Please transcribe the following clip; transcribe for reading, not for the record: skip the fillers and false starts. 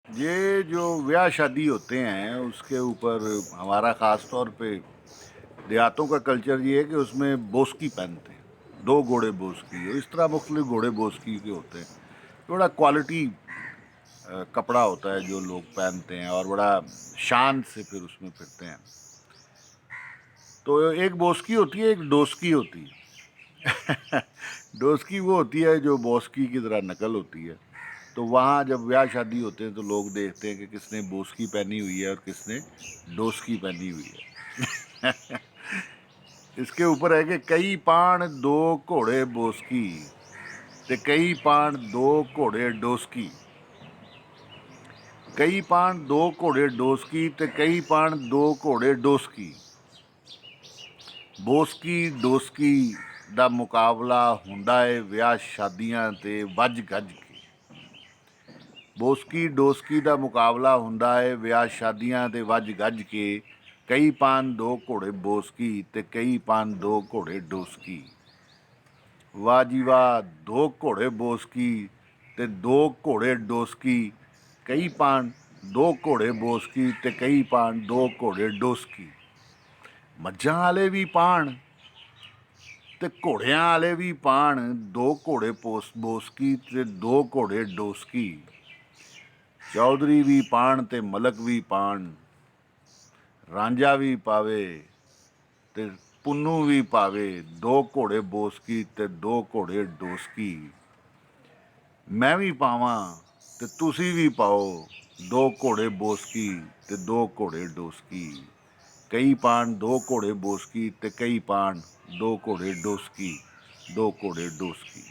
ये जो ब्याह शादी होते हैं उसके ऊपर हमारा ख़ास तौर पे देहातों का कल्चर ये है कि उसमें बोस्की पहनते हैं, 2 घोड़े बोस्की और इस तरह मुख्तलिफ घोड़े बोस्की के होते हैं। बड़ा क्वालिटी कपड़ा होता है जो लोग पहनते हैं और बड़ा शान से फिर उसमें फिरते हैं। तो एक बोस्की होती है, एक डोस्की होती है। डोस्की वो होती है जो बोस्की की तरह नकल होती है। तो वहाँ जब ब्याह शादी होते हैं तो लोग देखते हैं कि किसने बोस्की पहनी हुई है और किसने डोस्की पहनी हुई है। इसके ऊपर है कि कई पाण दो घोड़े बोस्की ते कई पाण दो घोड़े डोस्की। कई पाण दो घोड़े डोस्की ते कई पाण दो घोड़े डोस्की। बोस्की डोस्की ਦਾ ਮੁਕਾਬਲਾ ਹੁੰਦਾ ਹੈ ਵਿਆਹ ਸ਼ਾਦੀਆਂ ਤੇ ਵੱਜ ਗੱਜ ਕੇ। ਬੋਸਕੀ ਡੋਸਕੀ ਦਾ ਮੁਕਾਬਲਾ ਹੁੰਦਾ ਹੈ ਵਿਆਹ ਸ਼ਾਦੀਆਂ ਤੇ ਵੱਜ ਗੱਜ ਕੇ। ਕਈ ਪਾਨ ਦੋ ਘੋੜੇ ਬੋਸਕੀ ਤੇ ਕਈ ਪਾਨ ਦੋ ਘੋੜੇ ਡੋਸਕੀ। ਵਾਹ ਜੀ ਵਾਹ, 2 ਘੋੜੇ ਬੋਸਕੀ ਤੇ 2 ਘੋੜੇ ਡੋਸਕੀ। ਕਈ ਪਾਨ 2 ਘੋੜੇ ਬੋਸਕੀ ਤੇ ਕਈ ਪਾਨ 2 ਘੋੜੇ ਡੋਸਕੀ। ਮੱਝਾਂ ਵਾਲੇ ਵੀ ਪਾਣ ਤੇ ਘੋੜਿਆਂ ਵਾਲੇ ਵੀ ਪਾਣ, 2 ਘੋੜੇ ਬੋਸਕੀ ਤੇ 2 ਘੋੜੇ ਡੋਸਕੀ। ਚੌਧਰੀ ਵੀ ਪਾਣ ਤੇ ਮਲਕ ਵੀ ਪਾਣ, ਰਾਂਝਾ ਵੀ ਪਾਵੇ ਤੇ ਪੁੰਨੂ ਵੀ ਪਾਵੇ, 2 ਘੋੜੇ ਬੋਸਕੀ ਤੇ 2 ਘੋੜੇ ਡੋਸਕੀ। ਮੈਂ ਵੀ ਪਾਵਾਂ ਤੇ ਤੁਸੀਂ ਵੀ ਪਾਓ, 2 ਘੋੜੇ ਬੋਸਕੀ ਤੇ 2 ਘੋੜੇ ਡੋਸਕੀ। ਕਈ ਪਾਣ 2 ਘੋੜੇ ਬੋਸਕੀ ਤੇ ਕਈ ਪਾਣ 2 ਘੋੜੇ ਡੋਸਕੀ, 2 ਘੋੜੇ ਡੋਸਕੀ।